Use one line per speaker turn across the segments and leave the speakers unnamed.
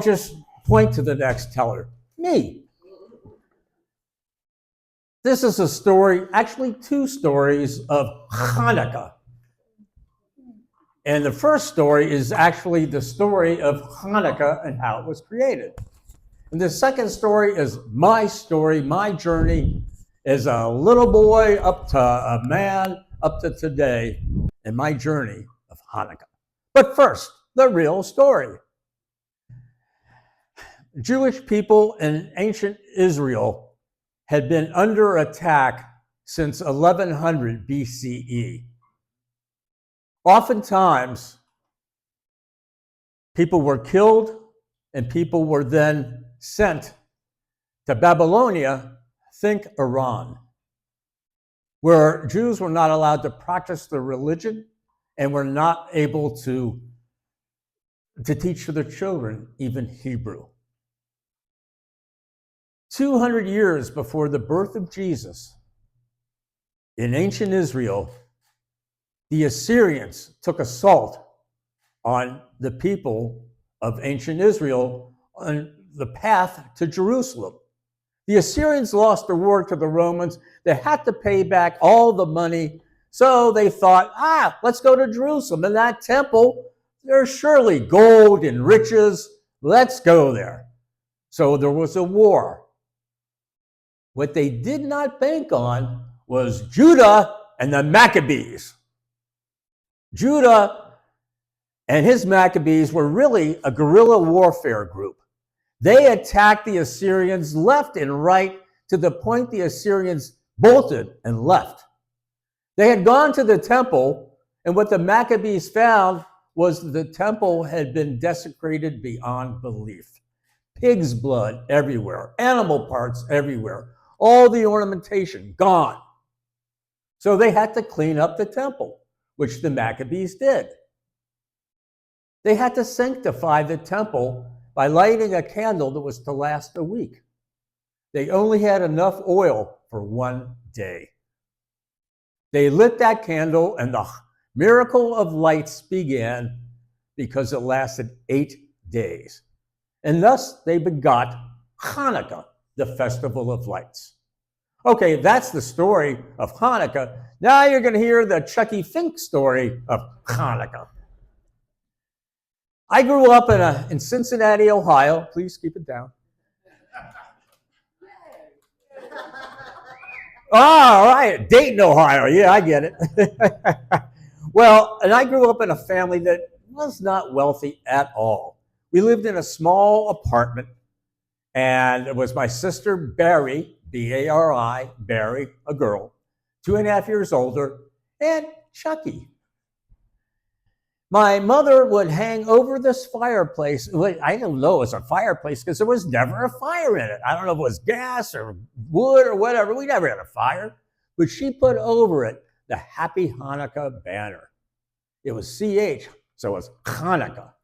just point to the next teller, me. This is a story, actually two stories of Hanukkah. And the first story is actually the story of Hanukkah and how it was created. And the second story is my story, my journey as a little boy up to a man up to today, and my journey of Hanukkah. But first, the real story. Jewish people in ancient Israel had been under attack since 1100 BCE. Oftentimes, people were killed and people were then sent to Babylonia, think Iran, where Jews were not allowed to practice their religion and were not able to teach their children even Hebrew. 200 years before the birth of Jesus, in ancient Israel, the Assyrians took assault on the people of ancient Israel on the path to Jerusalem. The Assyrians lost the war to the Romans. They had to pay back all the money. So they thought, let's go to Jerusalem. In that temple, there's surely gold and riches. Let's go there. So there was a war. What they did not bank on was Judah and the Maccabees. Judah and his Maccabees were really a guerrilla warfare group. They attacked the Assyrians left and right to the point the Assyrians bolted and left. They had gone to the temple, and what the Maccabees found was the temple had been desecrated beyond belief. Pig's blood everywhere, animal parts everywhere, all the ornamentation gone. So they had to clean up the temple, which the Maccabees did. They had to sanctify the temple by lighting a candle that was to last a week. They only had enough oil for one day. They lit that candle and the miracle of lights began because it lasted 8 days. And thus they begot Hanukkah, the festival of lights. Okay, that's the story of Hanukkah. Now you're going to hear the Chucky Fink story of Hanukkah. I grew up in Cincinnati, Ohio. Please keep it down. All right, Dayton, Ohio. Yeah, I get it. Well, and I grew up in a family that was not wealthy at all. We lived in a small apartment, and it was my sister, Barry, B-A-R-I, Barry, a girl, 2.5 years older, and Chucky. My mother would hang over this fireplace. I don't know it was a fireplace because there was never a fire in it. I don't know if it was gas or wood or whatever. We never had a fire. But she put over it the Happy Hanukkah banner. It was CH, so it was Hanukkah.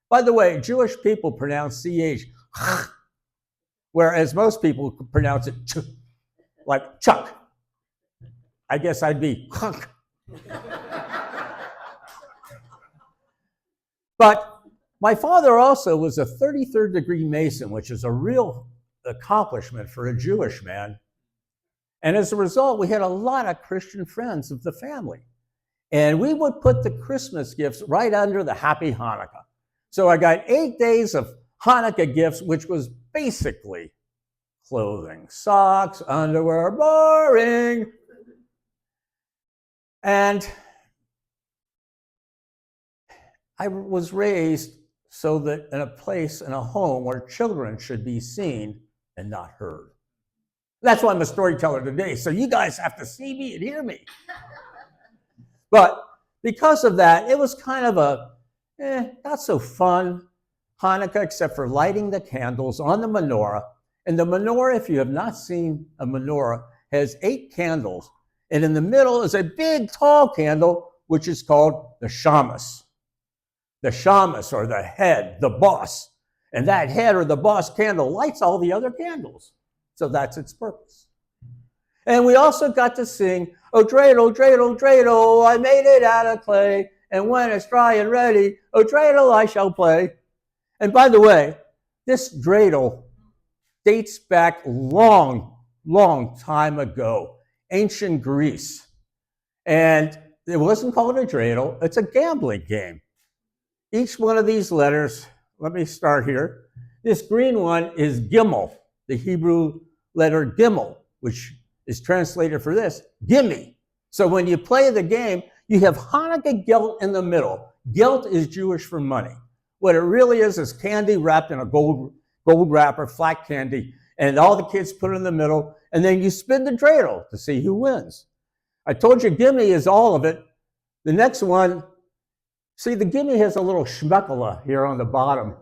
By the way, Jewish people pronounce CH, whereas most people pronounce it like Chuck. I guess I'd be hunk. But my father also was a 33rd degree Mason, which is a real accomplishment for a Jewish man. And as a result, we had a lot of Christian friends of the family. And we would put the Christmas gifts right under the Happy Hanukkah. So I got 8 days of Hanukkah gifts, which was basically clothing, socks, underwear, boring. And I was raised so that in a place, in a home where children should be seen and not heard. That's why I'm a storyteller today. So you guys have to see me and hear me. But because of that, it was kind of a not so fun Hanukkah, except for lighting the candles on the menorah. And the menorah, if you have not seen a menorah, has 8 candles. And in the middle is a big, tall candle, which is called the shamus. The shamus, or the head, the boss. And that head or the boss candle lights all the other candles. So that's its purpose. And we also got to sing, "Oh, dreidel, dreidel, dreidel, I made it out of clay. And when it's dry and ready, oh, dreidel, I shall play." And by the way, This dreidel dates back long, long time ago, ancient Greece. And it wasn't called a dreidel, it's a gambling game. Each one of these letters, let me start here. This green one is Gimel, the Hebrew letter Gimel, which is translated for this, gimme. So when you play the game, you have Hanukkah gelt in the middle. Gelt is Jewish for money. What it really is candy wrapped in a gold wrapper, flat candy, and all the kids put it in the middle, and then you spin the dreidel to see who wins. I told you gimme is all of it. The next one, see, the gimme has a little shmekala here on the bottom,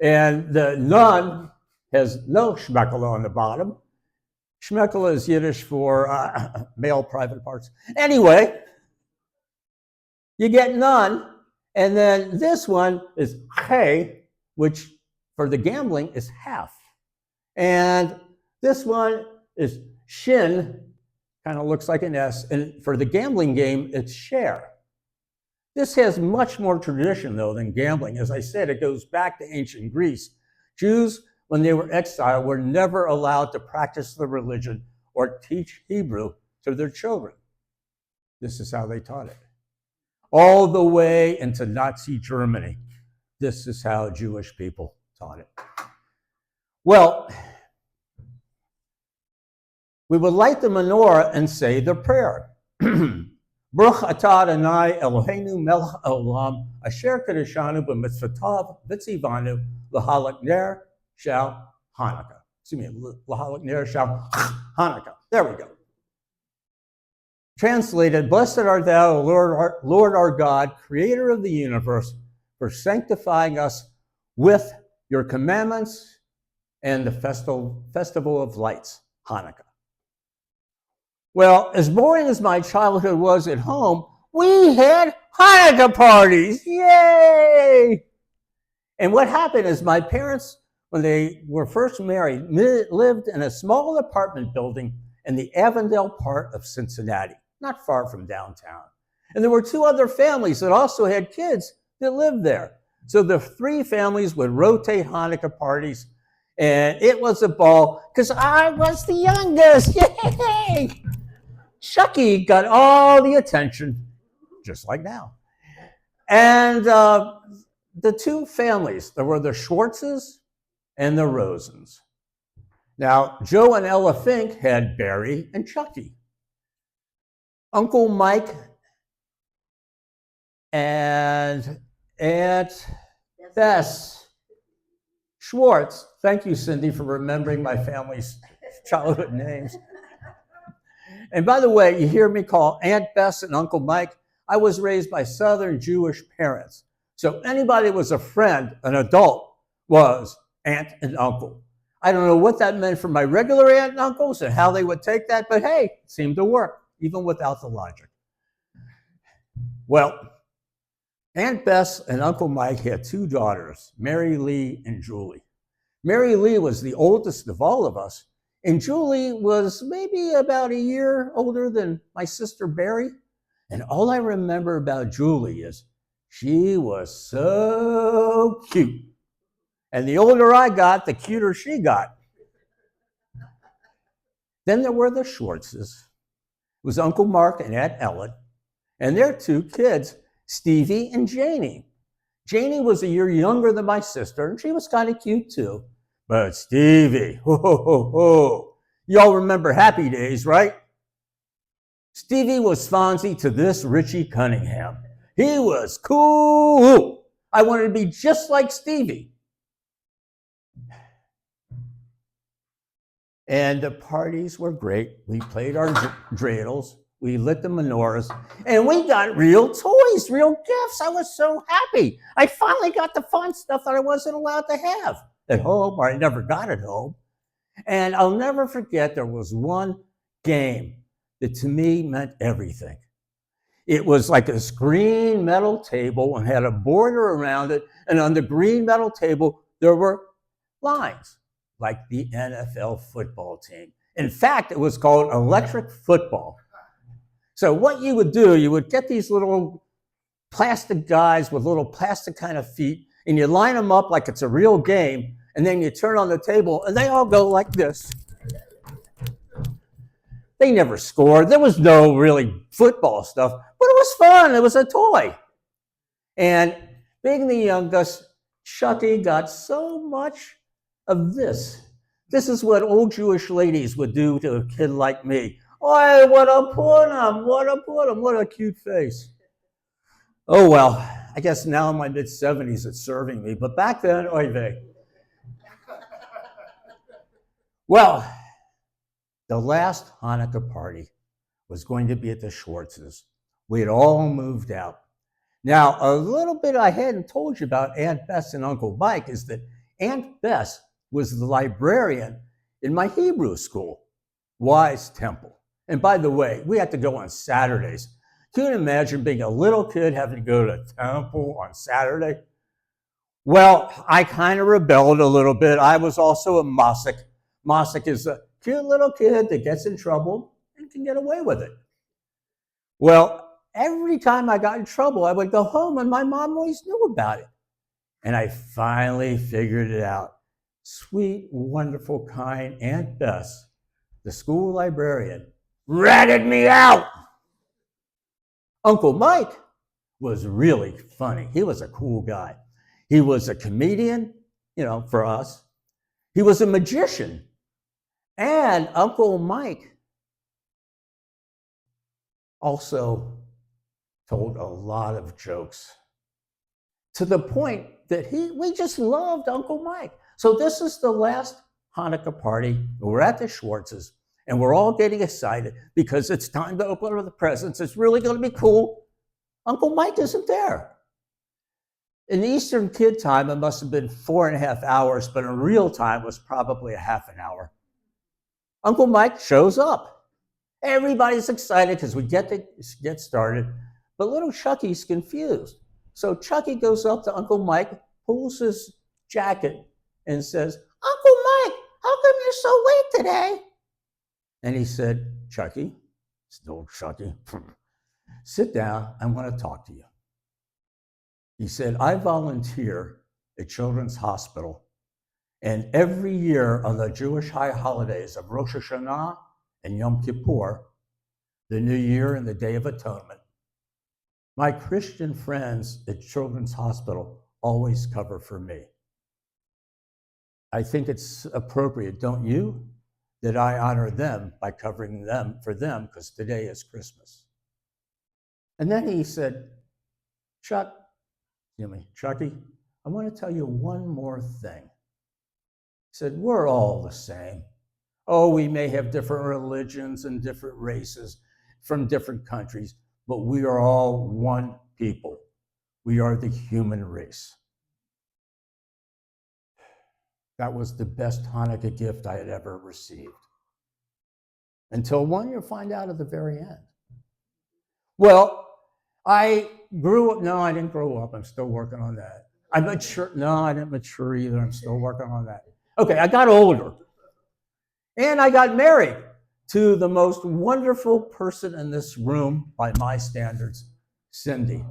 and the none has no shmekala on the bottom. Shmekala is Yiddish for male private parts. Anyway, you get none, and then this one is hey, which for the gambling is half. And this one is shin, kind of looks like an S, and for the gambling game, it's share. This has much more tradition, though, than gambling. As I said, it goes back to ancient Greece. Jews, when they were exiled, were never allowed to practice the religion or teach Hebrew to their children. This is how they taught it. All the way into Nazi Germany, this is how Jewish people taught it. Well, we would light the menorah and say the prayer. Baruch atah Adonai Eloheinu melech haolam asher kadeshanu b'mitzvotav v'tzivanu l'halak ner shel Hanukkah. Excuse me, l'halak ner shel Hanukkah. There we go. Translated, blessed art thou, Lord our God, creator of the universe, for sanctifying us with your commandments and the festival of lights, Hanukkah. Well, as boring as my childhood was at home, we had Hanukkah parties. Yay! And what happened is my parents, when they were first married, lived in a small apartment building in the Avondale part of Cincinnati, not far from downtown. And there were two other families that also had kids that lived there. So the three families would rotate Hanukkah parties, and it was a ball because I was the youngest. Yay! Chucky got all the attention, just like now. And the two families, there were the Schwartzes and the Rosens. Now, Joe and Ella Fink had Barry and Chucky. Uncle Mike and Aunt Bess Schwartz. Thank you, Cindy, for remembering my family's childhood names. And by the way, you hear me call Aunt Bess and Uncle Mike. I was raised by Southern Jewish parents. So anybody that was a friend, an adult, was aunt and uncle. I don't know what that meant for my regular aunt and uncles and how they would take that, but hey, it seemed to work, even without the logic. Well, Aunt Bess and Uncle Mike had two daughters, Mary Lee and Julie. Mary Lee was the oldest of all of us, and Julie was maybe about a year older than my sister Barry. And all I remember about Julie is she was so cute. And the older I got, the cuter she got. Then there were the Schwartzes. It was Uncle Mark and Aunt Ellen, and their two kids, Stevie and Janie. Janie was a year younger than my sister, and she was kind of cute too. But Stevie, ho, ho, ho, ho. Y'all remember Happy Days, right? Stevie was Fonzie to this Richie Cunningham. He was cool. I wanted to be just like Stevie. And the parties were great. We played our dreidels. We lit the menorahs. And we got real toys, real gifts. I was so happy. I finally got the fun stuff that I wasn't allowed to have at home, or I never got at home. And I'll never forget, there was one game that to me meant everything. It was like a green metal table and had a border around it. And on the green metal table, there were lines, like the NFL football team. In fact, it was called electric football. So what you would do, you would get these little plastic guys with little plastic kind of feet, and you line them up like it's a real game, and then you turn on the table, and they all go like this. They never scored. There was no really football stuff, but it was fun. It was a toy. And being the youngest, Chucky got so much of this. This is what old Jewish ladies would do to a kid like me. Oh, what a punim, what a cute face. Oh, well, I guess now in my mid-70s it's serving me, but back then, oy vey. Well, the last Hanukkah party was going to be at the Schwartzes. We had all moved out. Now, a little bit I hadn't told you about Aunt Bess and Uncle Mike is that Aunt Bess was the librarian in my Hebrew school, Wise Temple. And by the way, we had to go on Saturdays. Can you imagine being a little kid having to go to temple on Saturday? Well, I kind of rebelled a little bit. I was also a Mosik. Mosik is a cute little kid that gets in trouble and can get away with it. Well, every time I got in trouble, I would go home and my mom always knew about it. And I finally figured it out. Sweet, wonderful, kind Aunt Bess, the school librarian, ratted me out. Uncle Mike was really funny. He was a cool guy. He was a comedian, for us. He was a magician. And Uncle Mike also told a lot of jokes to the point that we just loved Uncle Mike. So this is the last Hanukkah party. We're at the Schwartzes, and we're all getting excited because it's time to open up the presents. It's really going to be cool. Uncle Mike isn't there. In Eastern kid time, it must have been 4.5 hours, but in real time, it was probably a half an hour. Uncle Mike shows up. Everybody's excited because we get started, but little Chucky's confused. So Chucky goes up to Uncle Mike, pulls his jacket, and says, "Uncle Mike, how come you're so late today?" And he said, "Chucky," still Chucky, "sit down, I want to talk to you." He said, "I volunteer at Children's Hospital, and every year on the Jewish high holidays of Rosh Hashanah and Yom Kippur, the New Year and the Day of Atonement, my Christian friends at Children's Hospital always cover for me. I think it's appropriate, don't you, that I honor them by covering them for them because today is Christmas." And then he said, Chucky, I want to tell you one more thing. He said, "We're all the same. Oh, we may have different religions and different races from different countries, but we are all one people. We are the human race." That was the best Hanukkah gift I had ever received. Until one you find out at the very end. Well, I grew up. No, I didn't grow up. I'm still working on that. I matured. No, I didn't mature either. I'm still working on that. Okay, I got older. And I got married to the most wonderful person in this room by my standards, Cindy.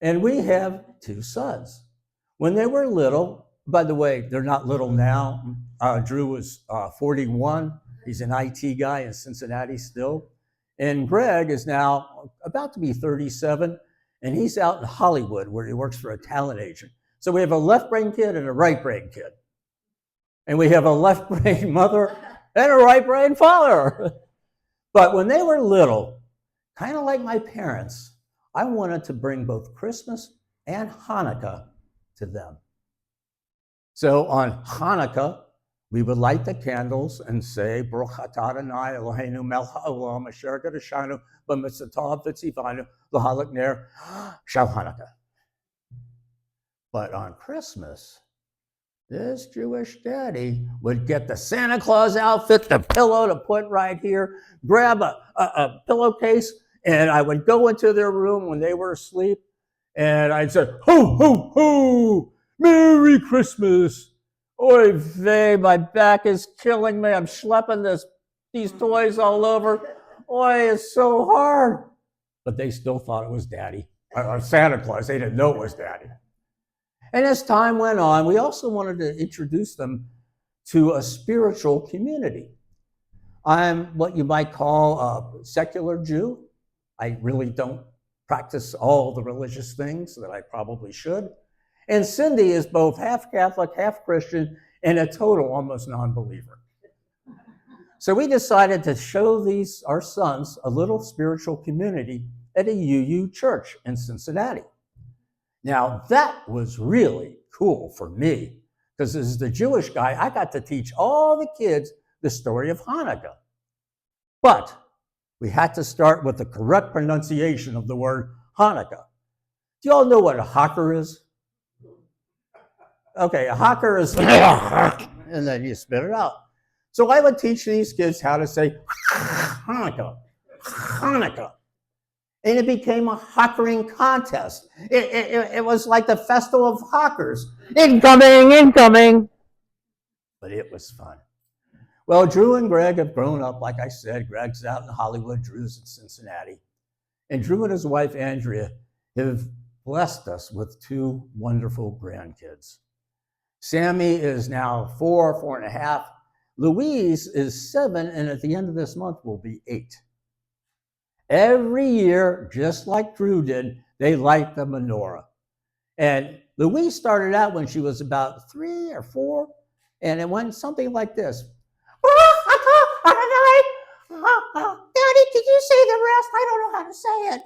And we have 2 sons. When they were little, by the way, they're not little now. Drew was 41. He's an IT guy in Cincinnati still. And Greg is now about to be 37, and he's out in Hollywood where he works for a talent agent. So we have a left brain kid and a right brain kid. And we have a left brain mother and a right brain father. But when they were little, kind of like my parents, I wanted to bring both Christmas and Hanukkah to them. So on Hanukkah, we would light the candles and say, "Baruch atah Adonai Eloheinu melech haolam asher gadashanu b'mitzvotav v'tzivanu l'halak ner shel Hanukkah." But on Christmas, this Jewish daddy would get the Santa Claus outfit, the pillow to put right here, grab a pillowcase, and I would go into their room when they were asleep, and I'd say, "Ho, ho, ho, Merry Christmas." Oy vey, my back is killing me. I'm schlepping these toys all over. Oy, it's so hard. But they still thought it was Daddy, or Santa Claus. They didn't know it was Daddy. And as time went on, we also wanted to introduce them to a spiritual community. I'm what you might call a secular Jew. I really don't practice all the religious things that I probably should. And Cindy is both half Catholic, half Christian, and a total almost non-believer. So we decided to show our sons a little spiritual community at a UU church in Cincinnati. Now, that was really cool for me, because as the Jewish guy, I got to teach all the kids the story of Hanukkah. But we had to start with the correct pronunciation of the word Hanukkah. Do you all know what a hocker is? Okay, a hocker is, and then you spit it out. So I would teach these kids how to say Hanukkah, Hanukkah. And it became a hockering contest. It was like the festival of hawkers. Incoming, incoming. But it was fun. Well, Drew and Greg have grown up, like I said. Greg's out in Hollywood, Drew's in Cincinnati. And Drew and his wife, Andrea, have blessed us with two wonderful grandkids. Sammy is now 4.5. Louise is 7, and at the end of this month will be 8. Every year, just like Drew did, they light the menorah. And Louise started out when she was about 3 or 4, and it went something like this. Daddy, could you say the rest? I don't know how to say it.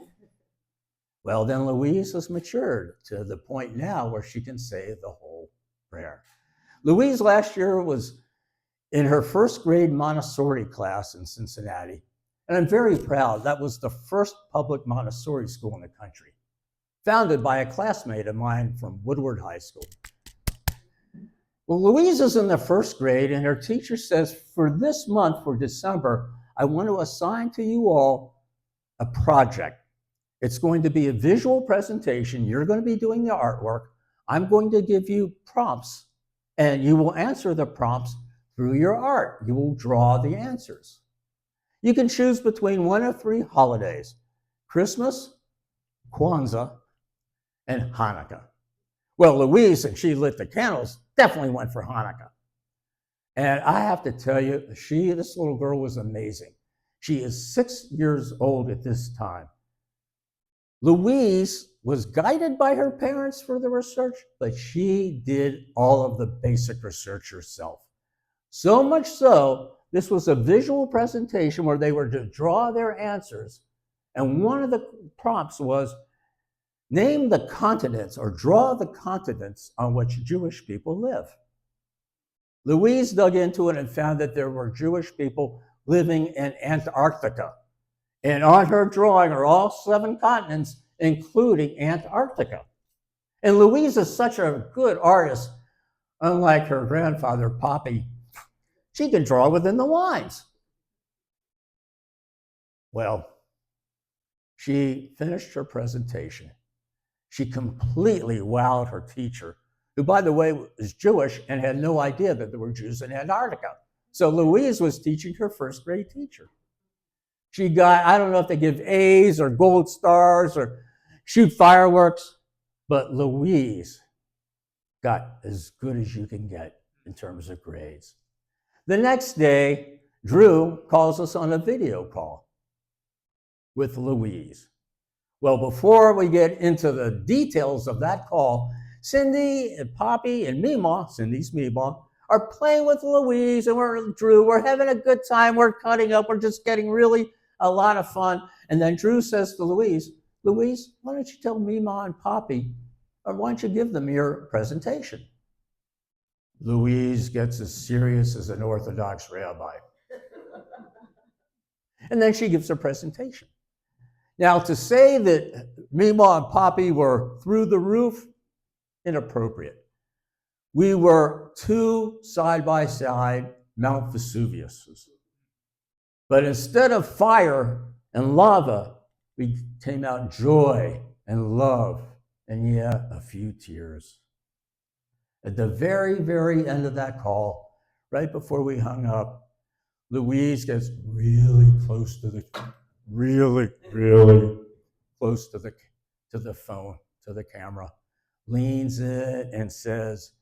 Well, then Louise has matured to the point now where she can say the whole prayer. Louise last year was in her first grade Montessori class in Cincinnati. And I'm very proud. That was the first public Montessori school in the country, founded by a classmate of mine from Woodward High School. Well, Louise is in the first grade, and her teacher says, for this month, for December, I want to assign to you all a project. It's going to be a visual presentation. You're going to be doing the artwork. I'm going to give you prompts, and you will answer the prompts through your art. You will draw the answers. You can choose between 1 of 3 holidays: Christmas, Kwanzaa, and Hanukkah. Well, Louise, and she lit the candles, definitely went for Hanukkah. And I have to tell you, this little girl was amazing. She is 6 years old at this time. Louise was guided by her parents for the research, but she did all of the basic research herself. So much so, this was a visual presentation where they were to draw their answers. And one of the prompts was, name the continents or draw the continents on which Jewish people live. Louise dug into it and found that there were Jewish people living in Antarctica. And on her drawing are all 7 continents, including Antarctica. And Louise is such a good artist, unlike her grandfather, Poppy. She can draw within the lines. Well, she finished her presentation. She completely wowed her teacher, who, by the way, is Jewish and had no idea that there were Jews in Antarctica. So Louise was teaching her first grade teacher. She got, I don't know if they give A's or gold stars or shoot fireworks, but Louise got as good as you can get in terms of grades. The next day, Drew calls us on a video call with Louise. Well, before we get into the details of that call, Cindy and Poppy and Mima, Cindy's Mima, are playing with Louise and Drew. We're having a good time. We're cutting up. We're just getting really a lot of fun. And then Drew says to Louise, Louise, why don't you tell Mima and Poppy, or why don't you give them your presentation? Louise gets as serious as an Orthodox rabbi. And then she gives her presentation. Now, to say that Mima and Poppy were through the roof, inappropriate. We were 2 side-by-side Mount Vesuviuses. But instead of fire and lava, we came out joy and love, and yeah, a few tears. At the very, very end of that call, right before we hung up, Louise gets really close to the phone, to the camera. leans in and says,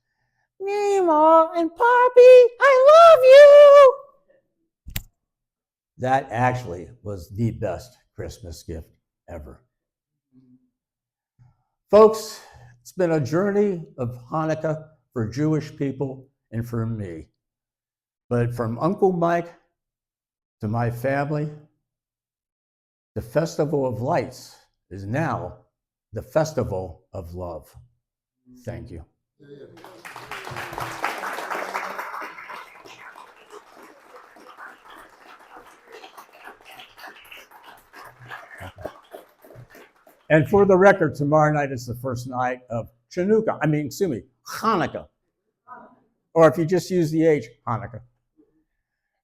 Mima and Poppy, I love you. That actually was the best Christmas gift ever. Folks, it's been a journey of Hanukkah for Jewish people and for me. But from Uncle Mike to my family, the Festival of Lights is now the Festival of Love. Thank you. And for the record, tomorrow night is the first night of Hanukkah. Or if you just use the H, Hanukkah.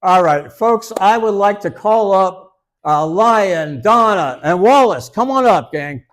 All right, folks, I would like to call up Lion, Donna, and Wallace. Come on up, gang.